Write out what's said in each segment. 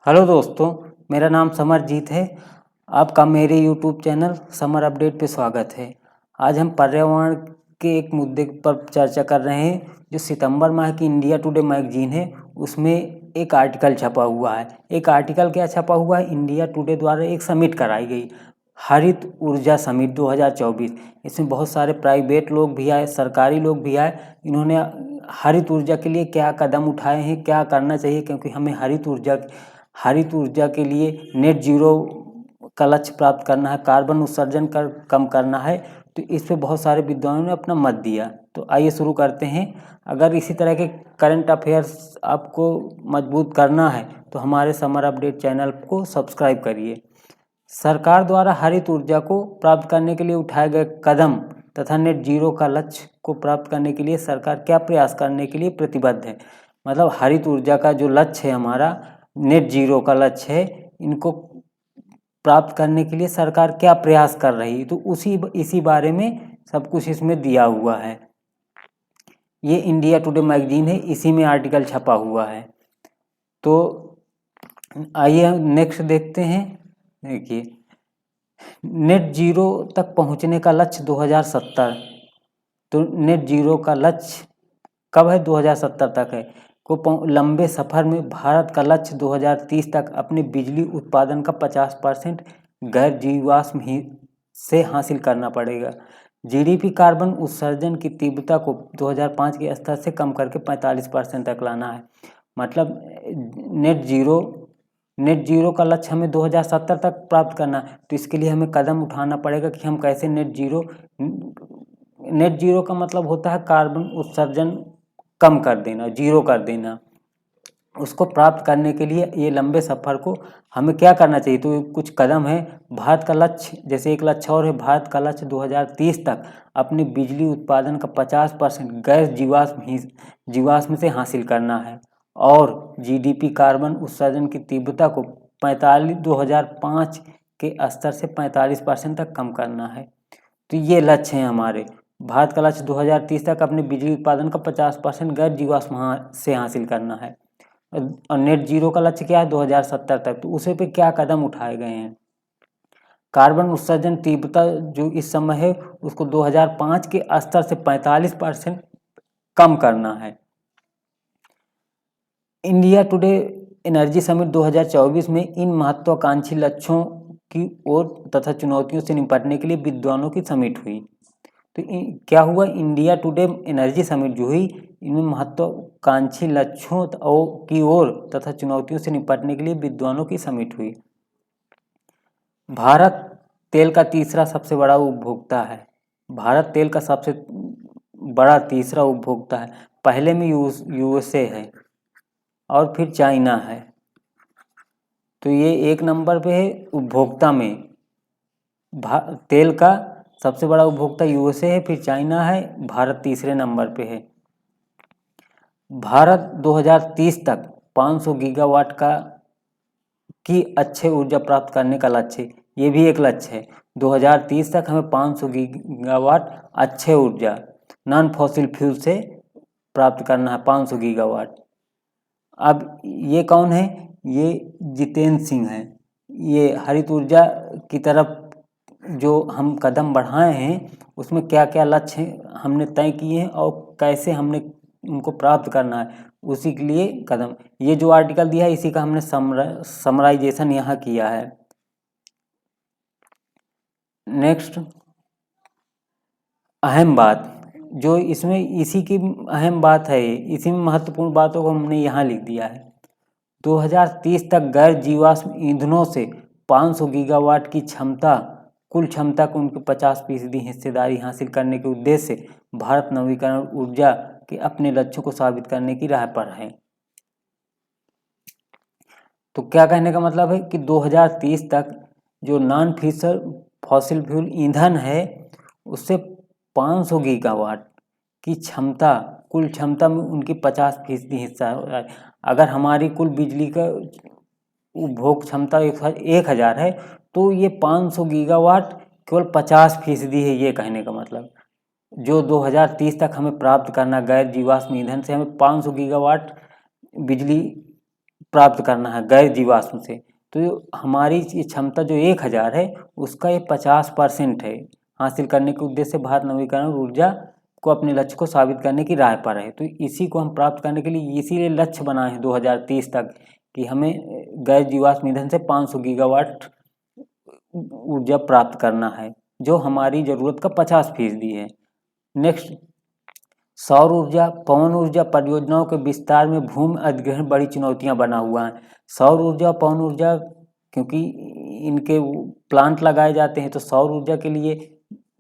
Hello दोस्तों, मेरा नाम समरजीत है। आपका मेरे यूट्यूब चैनल समर अपडेट पे स्वागत है। आज हम पर्यावरण के एक मुद्दे पर चर्चा कर रहे हैं। जो सितंबर माह की इंडिया टुडे मैगजीन है, उसमें एक आर्टिकल छपा हुआ है। एक आर्टिकल क्या छपा हुआ है? इंडिया टुडे द्वारा एक समिट कराई गई, हरित ऊर्जा समिट 2024। इसमें बहुत सारे प्राइवेट लोग भी आए, सरकारी लोग भी आए। इन्होंने हरित ऊर्जा के लिए क्या कदम उठाए हैं, क्या करना चाहिए, क्योंकि हमें हरित ऊर्जा के लिए नेट जीरो का लक्ष्य प्राप्त करना है, कार्बन उत्सर्जन कर कम करना है। तो इस पे बहुत सारे विद्वानों ने अपना मत दिया। तो आइए शुरू करते हैं। अगर इसी तरह के करंट अफेयर्स आपको मजबूत करना है तो हमारे समर अपडेट चैनल को सब्सक्राइब करिए। सरकार द्वारा हरित ऊर्जा को प्राप्त करने के लिए उठाए गए कदम तथा नेट जीरो का लक्ष्य को प्राप्त करने के लिए सरकार क्या प्रयास करने के लिए प्रतिबद्ध है। मतलब हरित ऊर्जा का जो लक्ष्य है, हमारा नेट जीरो का लक्ष्य है, इनको प्राप्त करने के लिए सरकार क्या प्रयास कर रही है। तो इसी बारे में सब कुछ इसमें दिया हुआ है। ये इंडिया टुडे मैगजीन है, इसी में आर्टिकल छपा हुआ है। तो आइए नेक्स्ट देखते हैं। देखिए, नेट जीरो तक पहुंचने का लक्ष्य 2070। तो नेट जीरो का लक्ष्य कब है? 2070 तक है। लंबे सफर में भारत का लक्ष्य 2030 तक अपने बिजली उत्पादन का 50% गैर जीवाश्म ही से हासिल करना पड़ेगा। जीडीपी कार्बन उत्सर्जन की तीव्रता को 2005 के स्तर से कम करके 45% तक लाना है। मतलब नेट जीरो का लक्ष्य हमें 2070 तक प्राप्त करना है। तो इसके लिए हमें कदम उठाना पड़ेगा कि हम कैसे नेट जीरो का मतलब होता है कार्बन उत्सर्जन कम कर देना, जीरो कर देना। उसको प्राप्त करने के लिए ये लंबे सफ़र को हमें क्या करना चाहिए? तो कुछ कदम है। भारत का लक्ष्य, जैसे एक लक्ष्य और है, भारत का लक्ष्य 2030 तक अपने बिजली उत्पादन का 50% गैर जीवाश्म से हासिल करना है। और जीडीपी कार्बन उत्सर्जन की तीव्रता को 2005 के स्तर से 45% तक कम करना है। तो ये लक्ष्य हैं हमारे। भारत का लक्ष्य 2030 तक अपने बिजली उत्पादन का 50% गैर जीवाश्म से हासिल करना है। और नेट जीरो का लक्ष्य क्या है? 2070 तक। तो उसे पे क्या कदम उठाए गए हैं? कार्बन उत्सर्जन तीव्रता जो इस समय है, उसको 2005 के स्तर से 45% कम करना है। इंडिया टुडे एनर्जी समिट 2024 में इन महत्वाकांक्षी लक्ष्यों की ओर तथा चुनौतियों से निपटने के लिए विद्वानों की समिट हुई। तो क्या हुआ? इंडिया टुडे एनर्जी समिट जो हुई, इनमें महत्वाकांक्षी लक्ष्यों की ओर तथा चुनौतियों से निपटने के लिए विद्वानों की समिट हुई। भारत तेल का तीसरा सबसे बड़ा उपभोक्ता है। भारत तेल का सबसे बड़ा तीसरा उपभोक्ता है। पहले में यूएसए है और फिर चाइना है। तो ये एक नंबर पे है उपभोक्ता में। तेल का सबसे बड़ा उपभोक्ता यूएसए है, फिर चाइना है, भारत तीसरे नंबर पे है। भारत 2030 तक 500 गीगावाट की अच्छे ऊर्जा प्राप्त करने का लक्ष्य, ये भी एक लक्ष्य है। 2030 तक हमें 500 गीगावाट अच्छे ऊर्जा नॉन फॉसिल फ्यूल से प्राप्त करना है, 500 गीगावाट। अब ये कौन है? ये जितेंद्र सिंह है। ये हरित ऊर्जा की तरफ जो हम कदम बढ़ाए हैं, उसमें क्या क्या लक्ष्य हमने तय किए हैं और कैसे हमने उनको प्राप्त करना है, उसी के लिए कदम। ये जो आर्टिकल दिया है, इसी का हमने समराइजेशन यहाँ किया है। नेक्स्ट, अहम बात जो इसमें, इसी की अहम बात है, इसी में महत्वपूर्ण बातों को हमने यहाँ लिख दिया है। 2030 तक गैर जीवाश्म ईंधनों से 500 गीगावाट की कुल क्षमता को उनकी 50% हिस्सेदारी हासिल करने के उद्देश्य से भारत नवीकरण ऊर्जा के अपने लक्ष्यों को साबित करने की राह पर है। तो क्या कहने का मतलब है कि 2030 तक जो नॉन फॉसिल फ्यूल ईंधन है, उससे 500 गीगावाट की क्षमता, कुल क्षमता में उनकी 50% हिस्सा है। अगर हमारी कुल बिजली का उपभोग क्षमता 1000 है, तो ये 500 गीगावाट केवल 50% है। ये कहने का मतलब जो 2030 तक हमें प्राप्त करना गैर जीवाश्म ईंधन से, हमें 500 गीगावाट बिजली प्राप्त करना है गैर जीवाश्म से। तो हमारी ये क्षमता जो 1000 है उसका ये 50% है। हासिल करने के उद्देश्य से भारत नवीकरण ऊर्जा को अपने लक्ष्य को साबित करने की राह पर है। तो इसी को हम प्राप्त करने के लिए इसीलिए लक्ष्य बनाए हैं 2030 तक कि हमें गैर जीवाश्म ईंधन से 500 गीगावाट ऊर्जा प्राप्त करना है, जो हमारी ज़रूरत का 50% है। नेक्स्ट, सौर ऊर्जा पवन ऊर्जा परियोजनाओं के विस्तार में भूमि अधिग्रहण बड़ी चुनौतियां बना हुआ है। सौर ऊर्जा पवन ऊर्जा क्योंकि इनके प्लांट लगाए जाते हैं, तो सौर ऊर्जा के लिए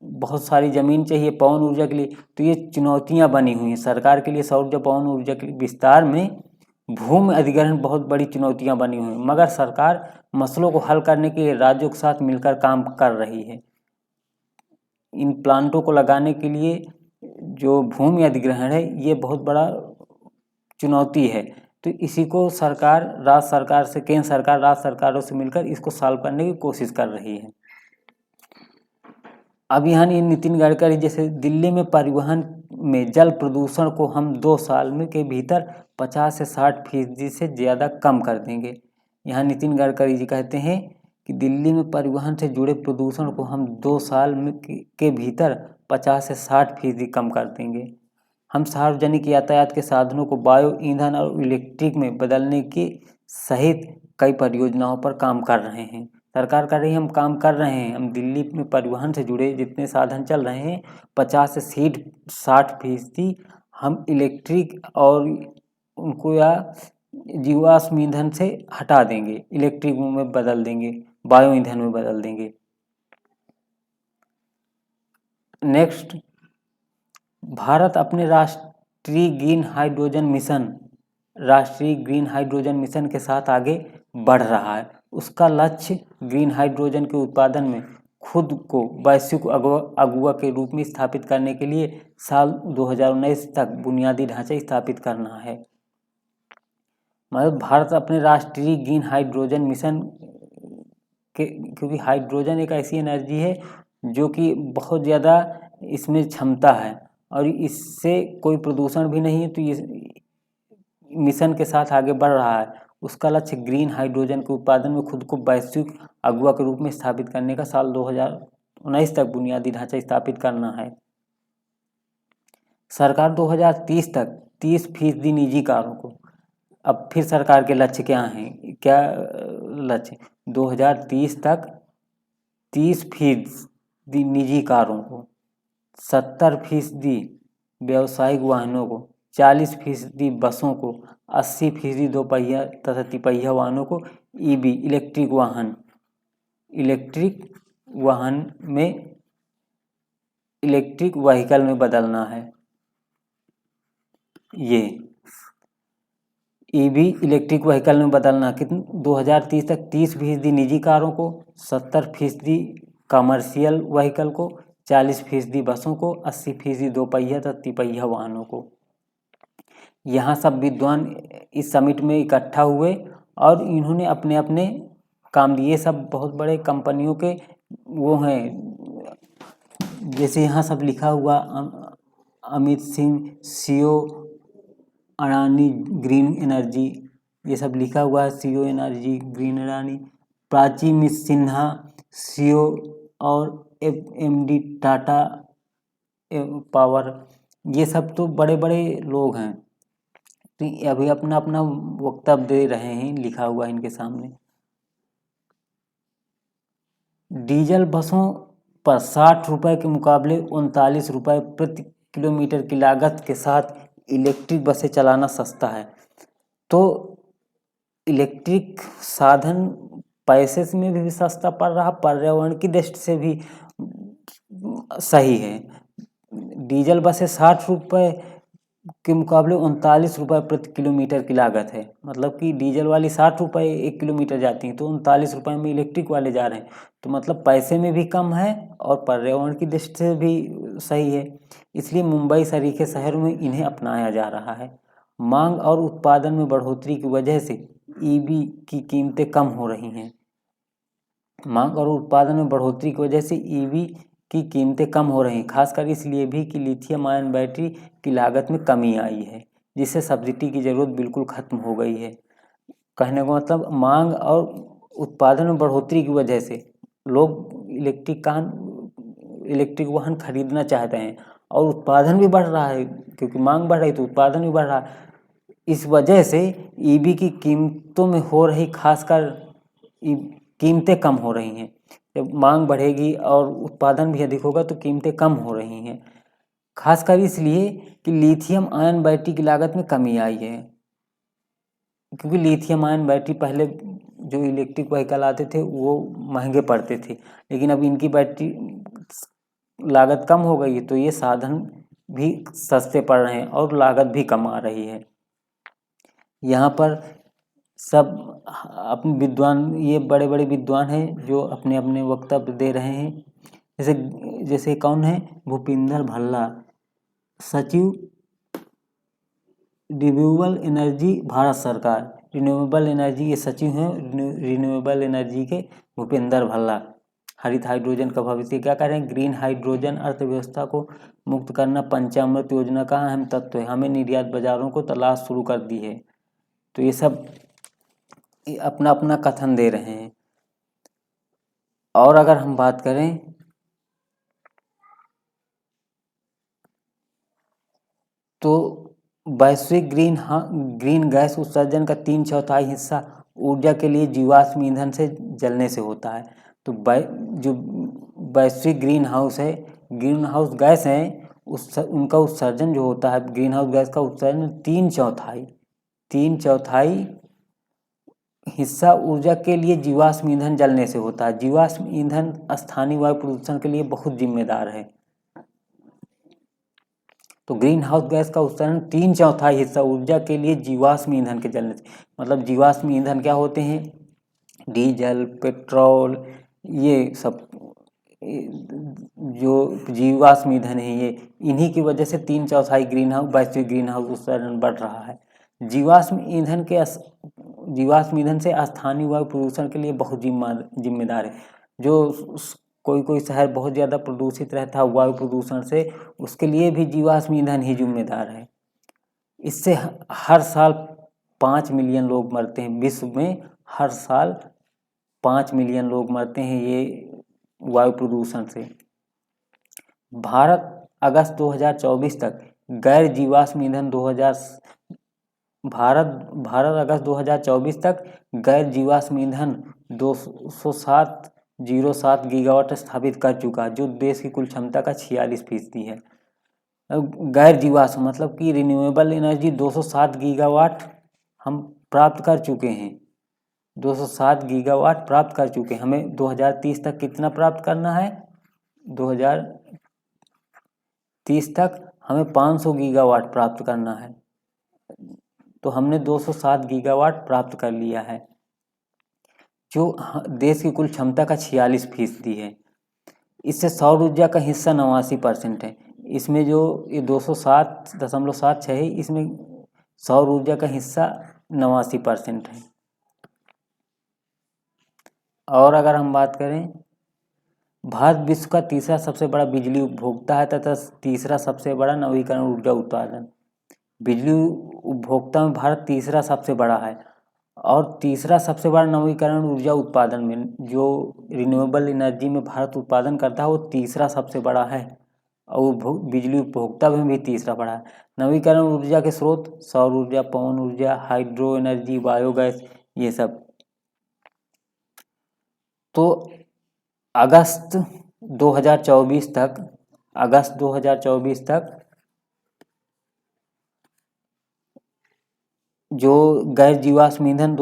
बहुत सारी ज़मीन चाहिए, पवन ऊर्जा के लिए तो ये चुनौतियां बनी हुई हैं सरकार के लिए। सौर ऊर्जा पवन ऊर्जा के विस्तार में भूमि अधिग्रहण बहुत बड़ी चुनौतियां बनी हुई हैं, मगर सरकार मसलों को हल करने के लिए राज्यों के साथ मिलकर काम कर रही है। इन प्लांटों को लगाने के लिए जो भूमि अधिग्रहण है ये बहुत बड़ा चुनौती है, तो इसी को सरकार राज्य सरकार से, केंद्र सरकार राज्य सरकारों से मिलकर इसको सॉल्व करने की कोशिश कर रही है। अब यहाँ नितिन गडकरी जैसे दिल्ली में परिवहन में जल प्रदूषण को हम 2 साल में के भीतर 50 से 60% से ज़्यादा कम कर देंगे। यहाँ नितिन गडकरी जी कहते हैं कि दिल्ली में परिवहन से जुड़े प्रदूषण को हम 2 साल में के भीतर 50 से 60% कम कर देंगे। हम सार्वजनिक यातायात के साधनों को बायो ईंधन और इलेक्ट्रिक में बदलने के सहित कई परियोजनाओं पर काम कर रहे हैं। सरकार कर रही है, हम काम कर रहे हैं। हम दिल्ली में परिवहन से जुड़े जितने साधन चल रहे हैं 50 से 60% हम इलेक्ट्रिक और उनको या जीवाश्म ईंधन से हटा देंगे, इलेक्ट्रिक में बदल देंगे, बायो ईंधन में बदल देंगे। नेक्स्ट, भारत अपने राष्ट्रीय ग्रीन हाइड्रोजन मिशन के साथ आगे बढ़ रहा है। उसका लक्ष्य ग्रीन हाइड्रोजन के उत्पादन में खुद को वैश्विक अगुवा के रूप में स्थापित करने के लिए साल 2019 तक बुनियादी ढांचा स्थापित करना है। मतलब भारत अपने राष्ट्रीय ग्रीन हाइड्रोजन मिशन के, क्योंकि हाइड्रोजन एक ऐसी एनर्जी है जो कि बहुत ज़्यादा इसमें क्षमता है और इससे कोई प्रदूषण भी नहीं है, तो ये मिशन के साथ आगे बढ़ रहा है। उसका लक्ष्य ग्रीन हाइड्रोजन के उत्पादन में खुद को वैश्विक अगुवा के रूप में स्थापित करने का साल 2019 तक बुनियादी ढांचा स्थापित करना है। सरकार 2030 तक 30% निजी कारों को, अब फिर सरकार के लक्ष्य क्या हैं, क्या लक्ष्य 2030 तक 30% निजी कारों को, 70% व्यावसायिक वाहनों को, 40% बसों को, 80% दोपहिया तथा तिपहिया वाहनों को ईवी इलेक्ट्रिक वाहन में इलेक्ट्रिक व्हीकल में बदलना है। ये ईवी इलेक्ट्रिक व्हीकल में बदलना कितने 2030 तक 30% निजी कारों को, 70% कमर्शियल व्हीकल को, 40% बसों को, 80% दोपहिया तथा तिपहिया वाहनों को। यहाँ सब विद्वान इस समिट में इकट्ठा हुए और इन्होंने अपने अपने काम दिए। सब बहुत बड़े कंपनियों के वो हैं, जैसे यहाँ सब लिखा हुआ Amit Singh CO Adani green energy, ये सब लिखा हुआ है, CO energy green Adani, Prachi miss Sinha CO और एमडी टाटा पावर, ये सब तो बड़े बड़े लोग हैं, तो अभी अपना अपना वक्तव्य दे रहे हैं, लिखा हुआ इनके सामने। डीजल बसों पर 60 रुपये के मुकाबले 39 रुपये प्रति किलोमीटर की लागत के साथ इलेक्ट्रिक बसें चलाना सस्ता है। तो इलेक्ट्रिक साधन पैसे में भी सस्ता पड़ रहा, पर्यावरण की दृष्टि से भी सही है। डीजल बसें 60 रुपये के मुकाबले 39 रुपये प्रति किलोमीटर की लागत है, मतलब कि डीजल वाली 60 रुपये 1 किलोमीटर जाती हैं, तो 39 रुपये में इलेक्ट्रिक वाले जा रहे हैं, तो मतलब पैसे में भी कम है और पर्यावरण की दृष्टि से भी सही है। इसलिए मुंबई सरीखे शहरों में इन्हें अपनाया जा रहा है। मांग और उत्पादन में बढ़ोतरी की वजह से ईवी की कीमतें कम हो रही हैं। मांग और उत्पादन में बढ़ोतरी की वजह से ईवी की कीमतें कम हो रही हैं, खासकर इसलिए भी कि लिथियम आयन बैटरी की लागत में कमी आई है, जिससे सब्सिडी की ज़रूरत बिल्कुल ख़त्म हो गई है। कहने का मतलब मांग और उत्पादन में बढ़ोतरी की वजह से लोग इलेक्ट्रिक वाहन खरीदना चाहते हैं और उत्पादन भी बढ़ रहा है, क्योंकि मांग बढ़ रही तो उत्पादन भी बढ़ रहा है। इस वजह से ईवी की कीमतों में हो रही खासकर कीमतें कम हो रही हैं। जब मांग बढ़ेगी और उत्पादन भी अधिक होगा तो कीमतें कम हो रही हैं, खासकर इसलिए कि लिथियम आयन बैटरी की लागत में कमी आई है। क्योंकि लिथियम आयन बैटरी पहले जो इलेक्ट्रिक व्हीकल आते थे वो महंगे पड़ते थे, लेकिन अब इनकी बैटरी लागत कम हो गई है तो ये साधन भी सस्ते पड़ रहे हैं और लागत भी कम आ रही है। यहाँ पर सब अपने विद्वान, ये बड़े बड़े विद्वान हैं जो अपने अपने वक्तव्य दे रहे हैं। जैसे कौन है, भूपिंदर भल्ला, सचिव रिन्यूएबल एनर्जी भारत सरकार, रिन्यूएबल एनर्जी के सचिव हैं रिन्यूएबल एनर्जी के भूपिंदर भल्ला। हरित हाइड्रोजन का भविष्य क्या कह रहे हैं, ग्रीन हाइड्रोजन अर्थव्यवस्था को मुक्त करना पंचामृत योजना का अहम तत्व है, हमें निर्यात बाजारों को तलाश शुरू कर दी है। तो ये सब अपना अपना कथन दे रहे हैं। और अगर हम बात करें तो वैश्विक ग्रीन गैस उत्सर्जन का 3/4 हिस्सा ऊर्जा के लिए जीवाश्म ईंधन से जलने से होता है। तो जो वैश्विक ग्रीन हाउस गैस है उनका उत्सर्जन जो होता है, ग्रीन हाउस गैस का उत्सर्जन 3/4 हिस्सा ऊर्जा के लिए जीवाश्म ईंधन जलने से होता है। जीवाश्म ईंधन स्थानीय वायु प्रदूषण के लिए बहुत जिम्मेदार है। तो ग्रीन हाउस गैस का उत्सर्जन 3/4 हिस्सा ऊर्जा के लिए जीवाश्म ईंधन के जलने से, मतलब जीवाश्म ईंधन क्या होते हैं, डीजल, पेट्रोल, ये सब जो जीवाश्म ईंधन है ये इन्हीं की वजह से 3/4 वैश्विक ग्रीन हाउस उत्सर्जन बढ़ रहा है। जीवाश्म ईंधन से स्थानीय वायु प्रदूषण के लिए बहुत जिम्मेदार है। जो कोई शहर बहुत ज़्यादा प्रदूषित रहता है वायु प्रदूषण से, उसके लिए भी जीवाश्म ईंधन ही जिम्मेदार है। इससे हर साल 5 मिलियन लोग मरते हैं विश्व में, हर साल 5 मिलियन लोग मरते हैं ये वायु प्रदूषण से। भारत अगस्त 2024 तक गैर जीवाश्म ईंधन भारत अगस्त 2024 तक गैर जीवाश्म ईंधन 207 गीगावाट स्थापित कर चुका है, जो देश की कुल क्षमता का 46% है। गैर जीवाश्म मतलब कि रिन्यूएबल एनर्जी 207 गीगावाट हम प्राप्त कर चुके हैं, 207 गीगावाट प्राप्त कर चुके हैं। हमें 2030 तक कितना प्राप्त करना है, 2030 तक हमें 500 गीगावाट प्राप्त करना है। तो हमने 207 गीगावाट प्राप्त कर लिया है, जो देश की कुल क्षमता का 46% है। इससे सौर ऊर्जा का हिस्सा 89% है। इसमें जो ये 207.76 है, इसमें सौर ऊर्जा का हिस्सा 89% है। और अगर हम बात करें, भारत विश्व का तीसरा सबसे बड़ा बिजली उपभोक्ता है तथा तीसरा सबसे बड़ा नवीकरण ऊर्जा उत्पादन। बिजली उपभोक्ता में भारत तीसरा सबसे बड़ा है और तीसरा सबसे बड़ा नवीकरण ऊर्जा उत्पादन में, जो रिन्यूएबल एनर्जी में भारत उत्पादन करता है वो तीसरा सबसे बड़ा है और बिजली उपभोक्ता में भी तीसरा बड़ा है। नवीकरण ऊर्जा के स्रोत सौर ऊर्जा, पवन ऊर्जा, हाइड्रो एनर्जी, बायोगैस, ये सब। तो अगस्त 2024 तक जो गैर जीवाश्म ईंधन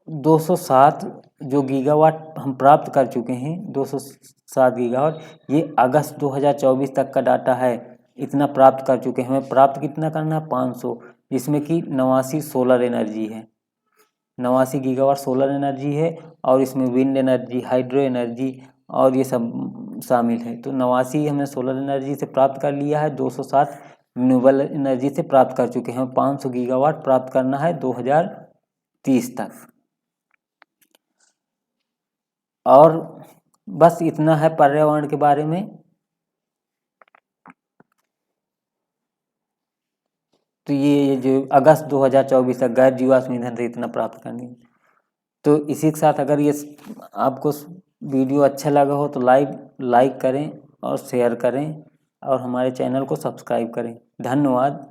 207 जो गीगावाट हम प्राप्त कर चुके हैं, 207 गीगावाट, ये अगस्त 2024 तक का डाटा है। इतना प्राप्त कर चुके हैं। हमें प्राप्त कितना करना है, 500, जिसमें कि 89 सोलर एनर्जी है, 89 गीगावाट सोलर एनर्जी है और इसमें विंड एनर्जी, हाइड्रो एनर्जी और ये सब शामिल है। तो 89 हमने सोलर एनर्जी से प्राप्त कर लिया है, 207 रिन्यूएबल एनर्जी से प्राप्त कर चुके हैं। 500 गीगावाट प्राप्त करना है 2030 तक। और बस इतना है पर्यावरण के बारे में। तो ये जो अगस्त 2024 तक गैर जीवाश्म ईंधन से इतना प्राप्त करनी है। तो इसी के साथ अगर ये आपको वीडियो अच्छा लगा हो तो लाइक करें और शेयर करें और हमारे चैनल को सब्सक्राइब करें। धन्यवाद।